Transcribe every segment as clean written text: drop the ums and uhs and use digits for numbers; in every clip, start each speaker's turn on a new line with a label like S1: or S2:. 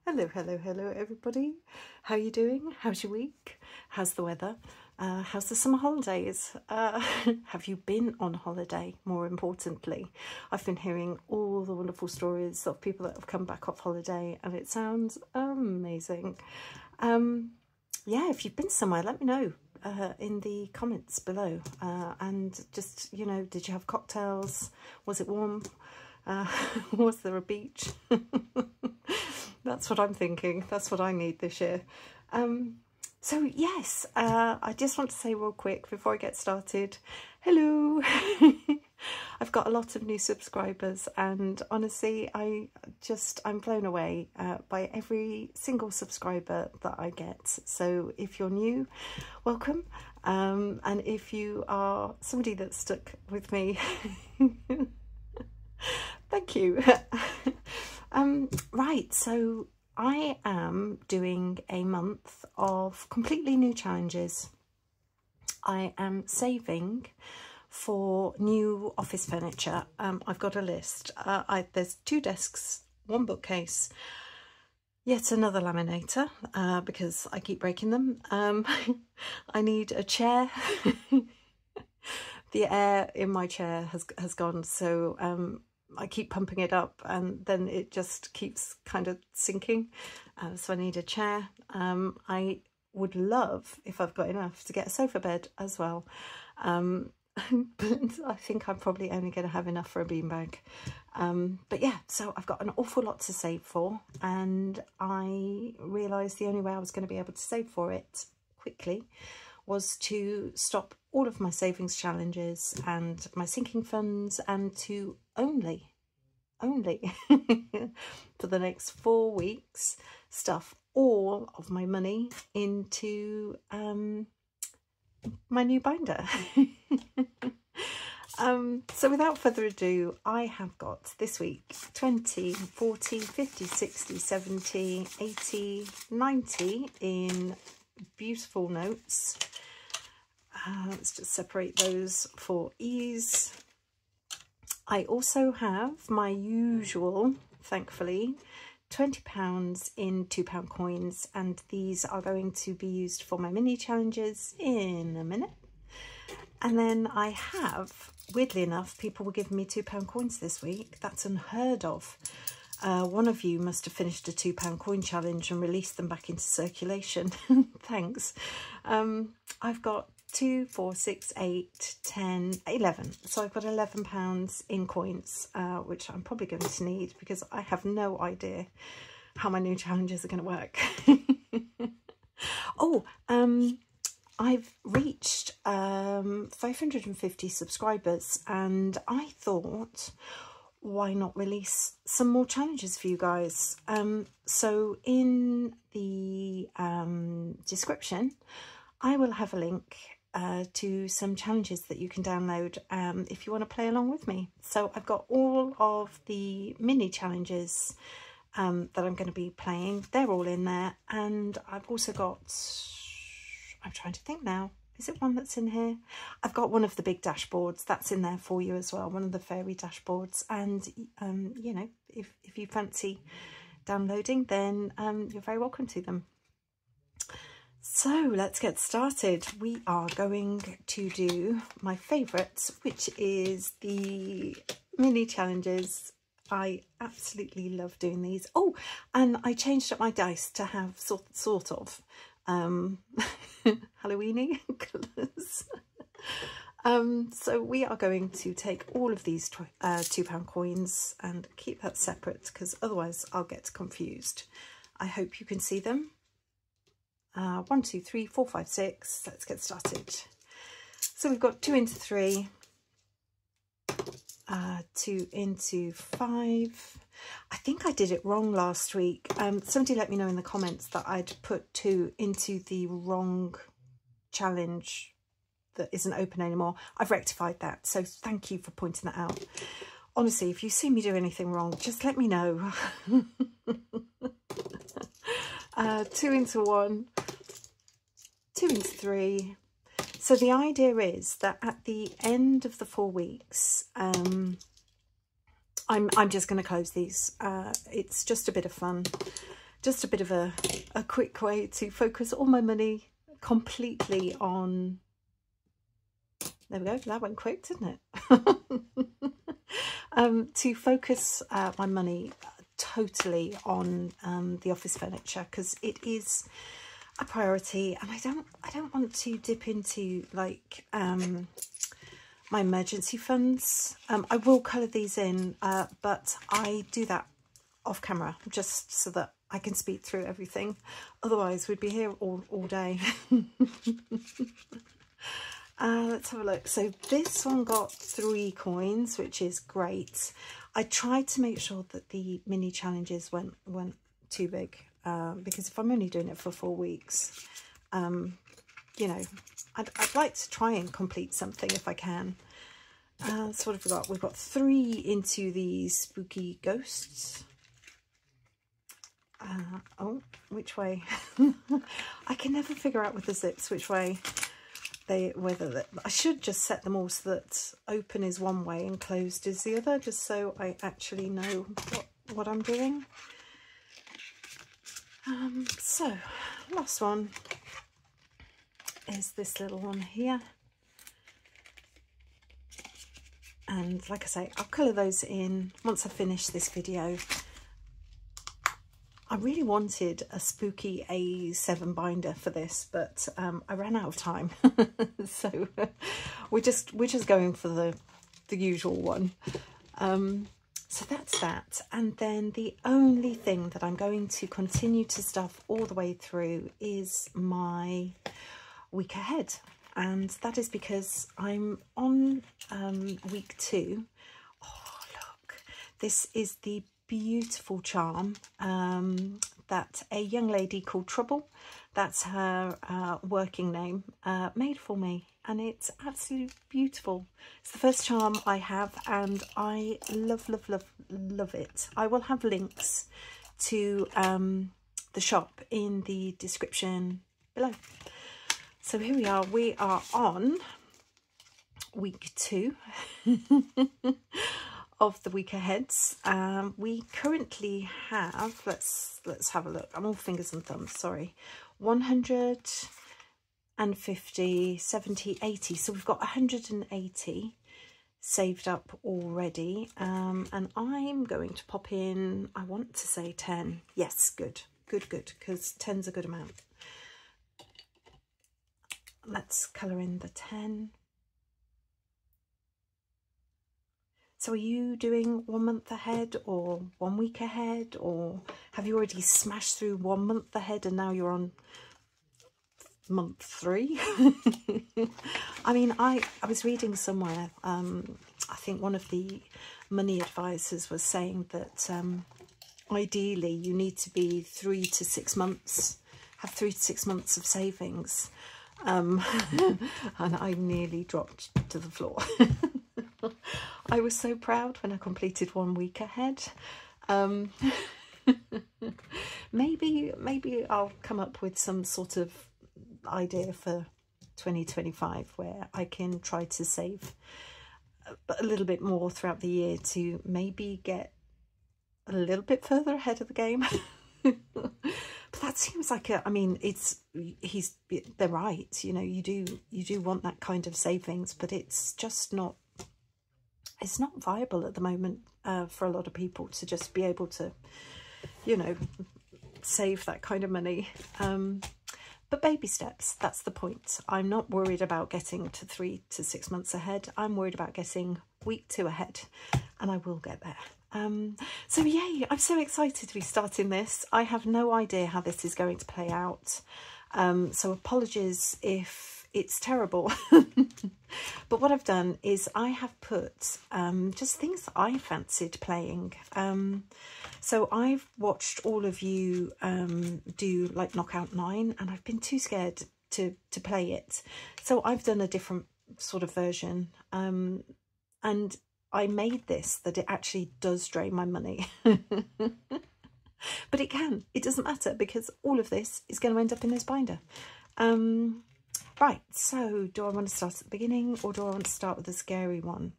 S1: Hello, hello, hello everybody. How are you doing? How's your week? How's the weather? How's the summer holidays? Have you been on holiday, more importantly? I've been hearing all the wonderful stories of people that have come back off holiday and it sounds amazing. Yeah, if you've been somewhere, let me know in the comments below. And just, you know, did you have cocktails? Was it warm? Was there a beach? That's what I'm thinking. That's what I need this year. So yes, I just want to say real quick before I get started, hello. I've got a lot of new subscribers and honestly I'm blown away by every single subscriber that I get. So if you're new, welcome, and if you are somebody that's stuck with me, thank you. Right, so I am doing a month of completely new challenges. I am saving for new office furniture. I've got a list. There's 2 desks, 1 bookcase, yet another laminator because I keep breaking them. I need a chair. The air in my chair has gone, so I keep pumping it up and then it just keeps kind of sinking. So I need a chair. I would love, if I've got enough, to get a sofa bed as well. But I think I'm probably only going to have enough for a beanbag. But yeah, so I've got an awful lot to save for, and I realised the only way I was going to be able to save for it quickly was to stop all of my savings challenges and my sinking funds and to only for the next 4 weeks stuff all of my money into my new binder. So without further ado, I have got this week 20, 40, 50, 60, 70, 80, 90 in beautiful notes. Let's just separate those for ease. I also have my usual, thankfully, £20 in £2 coins, and these are going to be used for my mini challenges in a minute. And then I have, weirdly enough, people were giving me £2 coins this week. That's unheard of. One of you must have finished a £2 coin challenge and released them back into circulation. Thanks. I've got 2, 4, 6, 8, 10, 11. So I've got £11 in coins, which I'm probably going to need because I have no idea how my new challenges are going to work. Oh, I've reached 550 subscribers, and I thought, why not release some more challenges for you guys? So in the description, I will have a link to some challenges that you can download if you want to play along with me. So I've got all of the mini challenges that I'm going to be playing. They're all in there, and I've also got, I'm trying to think now, is it one that's in here? I've got one of the big dashboards that's in there for you as well, one of the fairy dashboards. And you know, if you fancy downloading, then you're very welcome to them. So let's get started. We are going to do my favourites, which is the mini challenges. I absolutely love doing these. Oh, and I changed up my dice to have sort of Halloweeny colours. So we are going to take all of these £2 coins and keep that separate because otherwise I'll get confused. I hope you can see them. 1, 2, 3, 4, 5, 6. Let's get started. So we've got 2 into 3, 2 into 5. I think I did it wrong last week. Somebody let me know in the comments that I'd put 2 into the wrong challenge that isn't open anymore. I've rectified that, so thank you for pointing that out. Honestly, if you see me do anything wrong, just let me know. 2 into 1, 2 into 3. So the idea is that at the end of the 4 weeks, I'm just going to close these. It's just a bit of fun just a bit of a quick way to focus all my money completely on, there we go, that went quick, didn't it? To focus my money totally on the office furniture, because it is a priority, and I don't want to dip into like my emergency funds. I will colour these in, but I do that off camera just so that I can speed through everything. Otherwise we'd be here all day. Let's have a look. So this one got 3 coins, which is great. I tried to make sure that the mini challenges weren't too big, because if I'm only doing it for 4 weeks, you know, I'd like to try and complete something if I can. So what have we got? We've got 3 into the spooky ghosts. Oh, which way? I can never figure out with the zips which way I should just set them all so that open is one way and closed is the other, just so I actually know what I'm doing. So last one is this little one here, and like I say, I'll colour those in once I finish this video. I really wanted a spooky A7 binder for this, but I ran out of time. So we're just going for the usual one. So that's that. And then the only thing that I'm going to continue to stuff all the way through is my week ahead. And that is because I'm on week 2. Oh, look, this is the beautiful charm that a young lady called Trouble, that's her working name, made for me, and it's absolutely beautiful. It's the first charm I have, and I love it. I will have links to the shop in the description below. So here we are on week 2 of the week aheads. We currently have, let's have a look, I'm all fingers and thumbs, sorry, 150, 70, 80, so we've got 180 saved up already, and I'm going to pop in, I want to say 10. Yes, good, because 10's a good amount. Let's colour in the 10. So are you doing 1 month ahead or 1 week ahead, or have you already smashed through 1 month ahead and now you're on month 3? I mean, I was reading somewhere, I think one of the money advisors was saying that ideally you need to be 3 to 6 months, have 3 to 6 months of savings. And I nearly dropped to the floor. I was so proud when I completed 1 week ahead. Maybe I'll come up with some sort of idea for 2025 where I can try to save a little bit more throughout the year to maybe get a little bit further ahead of the game. But that seems like I mean, they're right, you know, you do want that kind of savings, but it's just not, it's not viable at the moment for a lot of people to just be able to, you know, save that kind of money. But baby steps, that's the point. I'm not worried about getting to 3 to 6 months ahead. I'm worried about getting week 2 ahead, and I will get there. So yay, I'm so excited to be starting this. I have no idea how this is going to play out. So apologies if it's terrible. But what I've done is I have put just things that I fancied playing. So I've watched all of you do like Knockout 9, and I've been too scared to play it. So I've done a different sort of version. And I made this that it actually does drain my money. But it can. It doesn't matter, because all of this is going to end up in this binder. Right, so do I want to start at the beginning, or do I want to start with the scary one?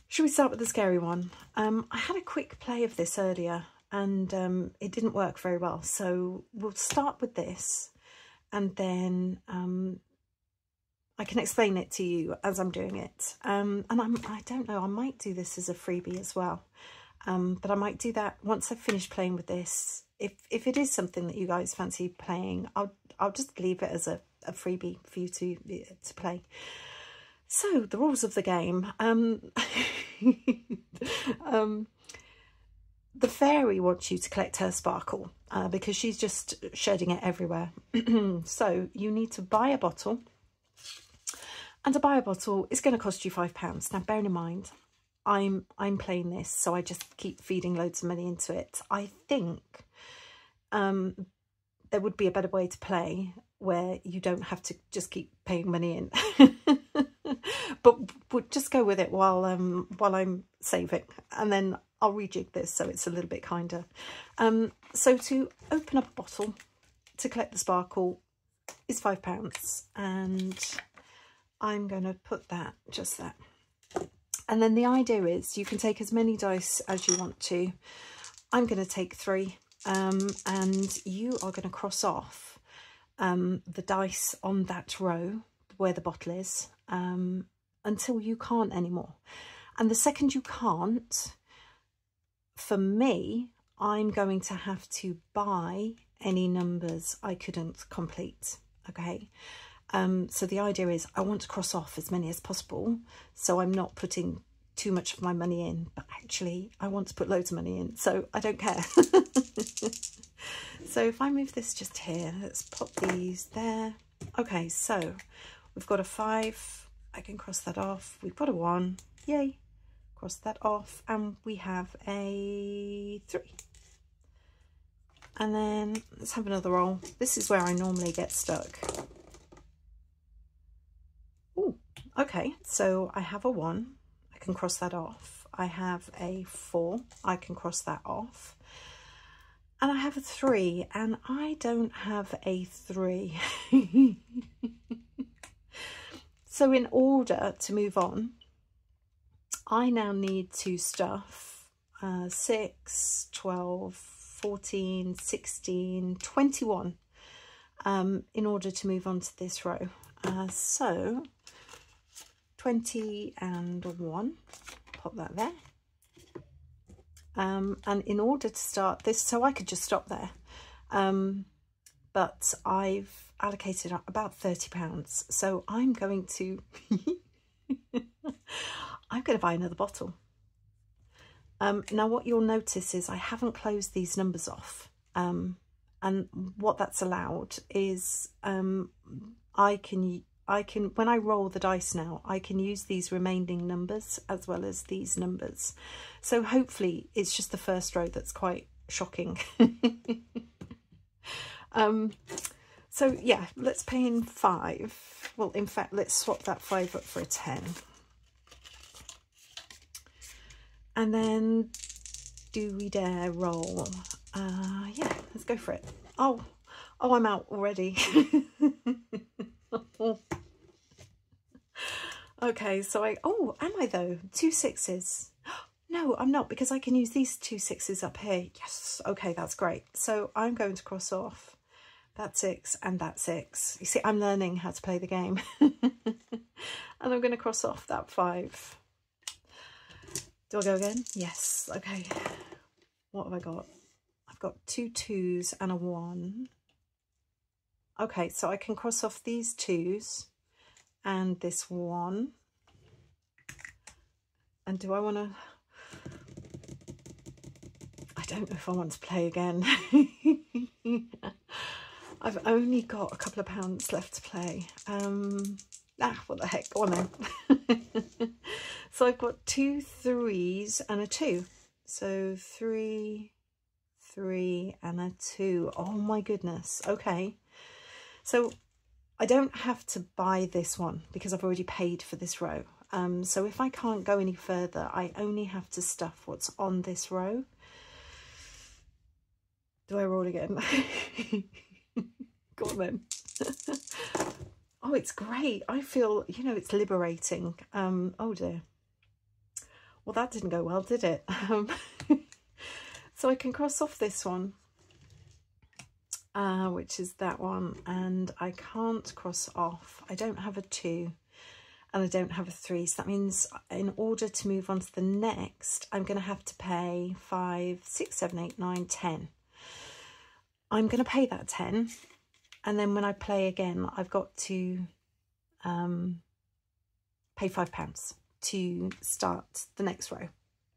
S1: Should we start with the scary one? I had a quick play of this earlier, and it didn't work very well. So we'll start with this, and then I can explain it to you as I'm doing it. And I don't know, I might do this as a freebie as well. But I might do that once I've finished playing with this. If it is something that you guys fancy playing, I'll just leave it as a freebie for you to play. So the rules of the game. The fairy wants you to collect her sparkle because she's just shedding it everywhere. So you need to buy a bottle. And to buy a bottle is going to cost you £5. Now, bearing in mind, I'm playing this, so I just keep feeding loads of money into it. I think there would be a better way to play where you don't have to just keep paying money in. But we'll just go with it while I'm saving, and then I'll rejig this so it's a little bit kinder. So to open up a bottle to collect the sparkle is £5, and I'm going to put that just there. And then the idea is you can take as many dice as you want to. I'm going to take 3, and you are going to cross off the dice on that row where the bottle is until you can't anymore. And the second you can't, for me, I'm going to have to buy any numbers I couldn't complete, okay? So the idea is I want to cross off as many as possible, so I'm not putting too much of my money in, but actually I want to put loads of money in, so I don't care. So if I move this just here, let's pop these there. Okay, so we've got a 5, I can cross that off. We've got a 1, yay, cross that off, and we have a 3. And then let's have another roll. This is where I normally get stuck. Okay, so I have a 1, I can cross that off. I have a 4, I can cross that off. And I have a 3, and I don't have a 3. So in order to move on, I now need to stuff 6, 12, 14, 16, 21 in order to move on to this row. So 20 and 1, pop that there. And in order to start this, so I could just stop there, but I've allocated about £30, so I'm going to buy another bottle. Now what you'll notice is I haven't closed these numbers off, and what that's allowed is I can when I roll the dice now, I can use these remaining numbers as well as these numbers. So hopefully it's just the first row that's quite shocking. So yeah, let's pay in 5. Well, in fact, let's swap that 5 up for a 10. And then do we dare roll? Yeah, let's go for it. Oh, I'm out already. Okay, so am I though? 2 6s. No, I'm not, because I can use these 2 6s up here. Yes, okay, that's great. So I'm going to cross off that 6 and that 6. You see, I'm learning how to play the game. And I'm going to cross off that 5. Do I go again? Yes, okay. What have I got? I've got 2 2s and a 1. Okay, so I can cross off these 2s and this 1. And do I want to... I don't know if I want to play again. I've only got a couple of pounds left to play. What the heck, go on then. So I've got 2 3s and a 2. So 3, 3 and a 2. Oh my goodness. Okay. So I don't have to buy this one because I've already paid for this row. So if I can't go any further, I only have to stuff what's on this row. Do I roll again? Go on then. Oh, it's great. I feel, you know, it's liberating. Oh dear. Well, that didn't go well, did it? So I can cross off this one, which is that one, and I can't cross off. I don't have a 2 and I don't have a 3. So that means in order to move on to the next, I'm going to have to pay 5, 6, 7, 8, 9, 10. I'm going to pay that 10. And then when I play again, I've got to pay £5 to start the next row.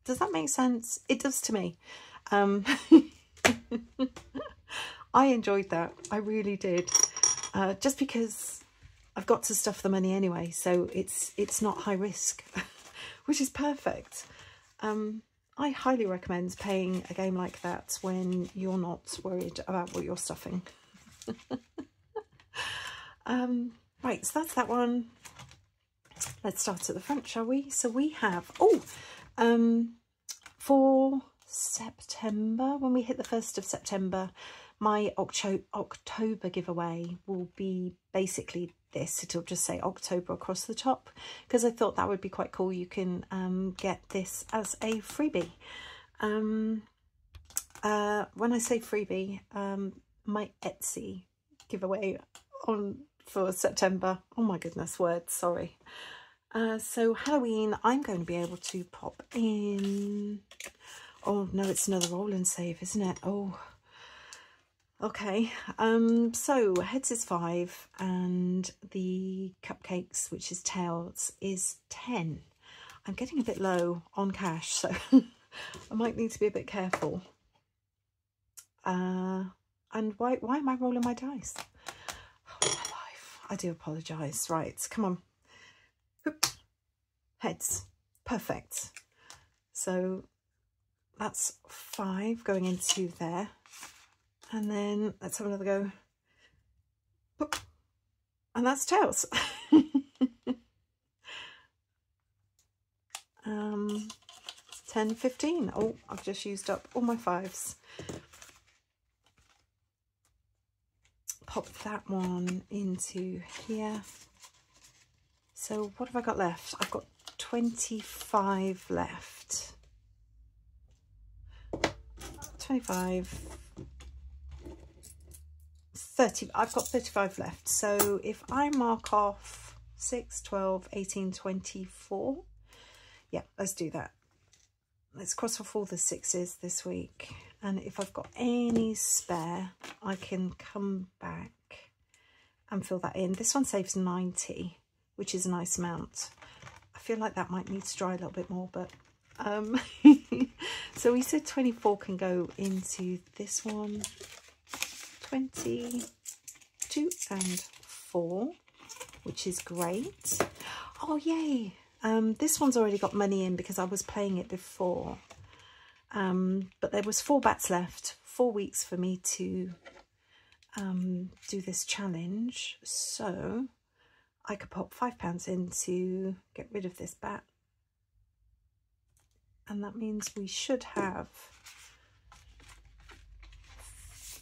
S1: Does that make sense? It does to me. I enjoyed that. I really did. Just because I've got to stuff the money anyway, so it's not high risk, which is perfect. I highly recommend paying a game like that when you're not worried about what you're stuffing. Right, so that's that one. Let's start at the front, shall we? So we have, for September, when we hit the 1st of September, my October giveaway will be basically this. It'll just say October across the top, because I thought that would be quite cool. You can get this as a freebie. When I say freebie, my Etsy giveaway for September. Oh my goodness, words, sorry. So Halloween, I'm going to be able to pop in. Oh no, it's another roll and save, isn't it? Oh, okay. So heads is 5 and the cupcakes, which is tails, is 10. I'm getting a bit low on cash, so I might need to be a bit careful. And why am I rolling my dice? Oh, my life. I do apologise. Right, come on. Oop. Heads. Perfect. So that's 5 going into there. And then let's have another go. Oop. And that's tails. 10, 15. Oh, I've just used up all my 5s. Pop that one into here. So what have I got left? I've got 25 left. 25, 30. I've got 35 left. So if I mark off 6, 12, 18, 24. Yeah, let's do that. Let's cross off all the 6s this week. And if I've got any spare, I can come back and fill that in. This one saves 90, which is a nice amount. I feel like that might need to dry a little bit more, but so we said 24 can go into this one. 22 and 4, which is great. Oh yay. This one's already got money in because I was playing it before. But there was 4 bats left, 4 weeks for me to do this challenge. So I could pop £5 in to get rid of this bat. And that means we should have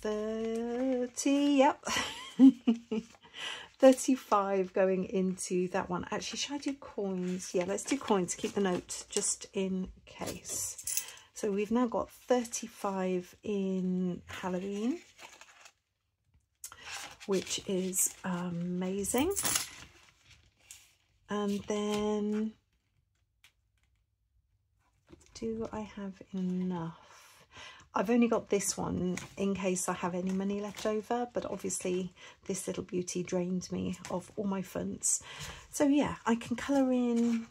S1: 30, yep. 35 going into that one. Actually, should I do coins? Yeah, let's do coins. Keep the note just in case. So we've now got 35 in Halloween, which is amazing. And then, do I have enough? I've only got this one in case I have any money left over, but obviously this little beauty drained me of all my funds. So yeah, I can colour in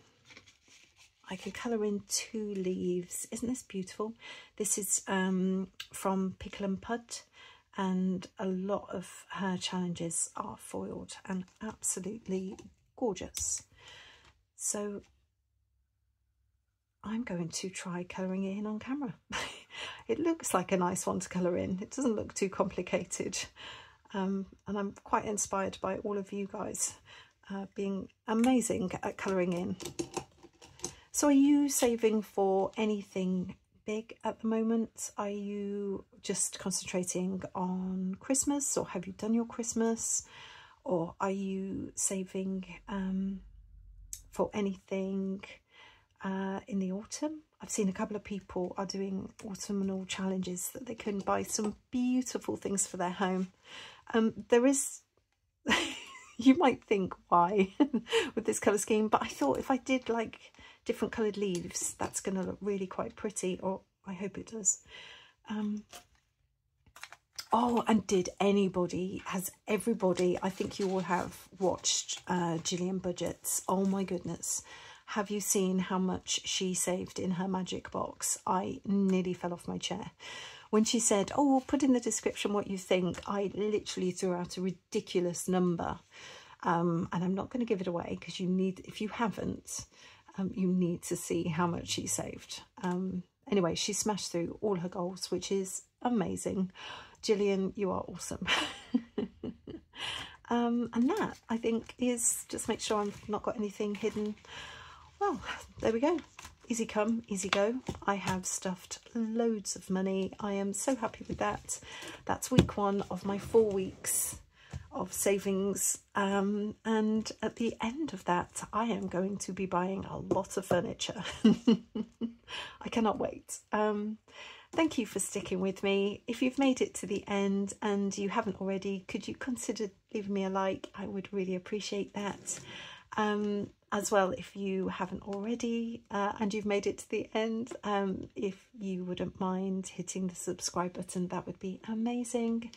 S1: 2 leaves. Isn't this beautiful? This is from Pickle and Pud, and a lot of her challenges are foiled and absolutely gorgeous. So I'm going to try colouring it in on camera. It looks like a nice one to colour in. It doesn't look too complicated. And I'm quite inspired by all of you guys being amazing at colouring in. So are you saving for anything big at the moment? Are you just concentrating on Christmas, or have you done your Christmas? Or are you saving for anything in the autumn? I've seen a couple of people are doing autumnal challenges that they can buy some beautiful things for their home. There is, you might think why with this colour scheme, but I thought if I did like different coloured leaves, that's going to look really quite pretty, or I hope it does. Oh, and has everybody, I think you all have watched Gillian Budgets. Oh my goodness. Have you seen how much she saved in her magic box? I nearly fell off my chair. When she said, oh, put in the description what you think, I literally threw out a ridiculous number. And I'm not going to give it away because you need, if you haven't, you need to see how much she saved. Anyway, she smashed through all her goals, which is amazing. Gillian, you are awesome. And that, I think, is just make sure I've not got anything hidden. Well, there we go. Easy come, easy go. I have stuffed loads of money. I am so happy with that. That's week 1 of my 4 weeks of savings. And at the end of that, I am going to be buying a lot of furniture. I cannot wait. Thank you for sticking with me. If you've made it to the end and you haven't already, could you consider leaving me a like? I would really appreciate that. As well, if you haven't already and you've made it to the end, if you wouldn't mind hitting the subscribe button, that would be amazing.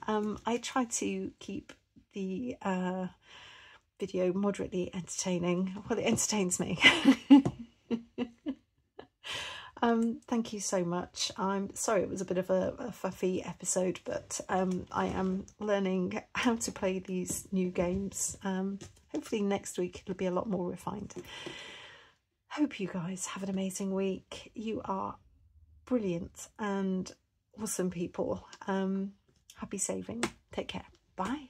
S1: I try to keep the video moderately entertaining. Well, it entertains me. Thank you so much. I'm sorry it was a bit of a fuffy episode, but I am learning how to play these new games. Hopefully next week it'll be a lot more refined. Hope you guys have an amazing week. You are brilliant and awesome people. Happy saving. Take care. Bye.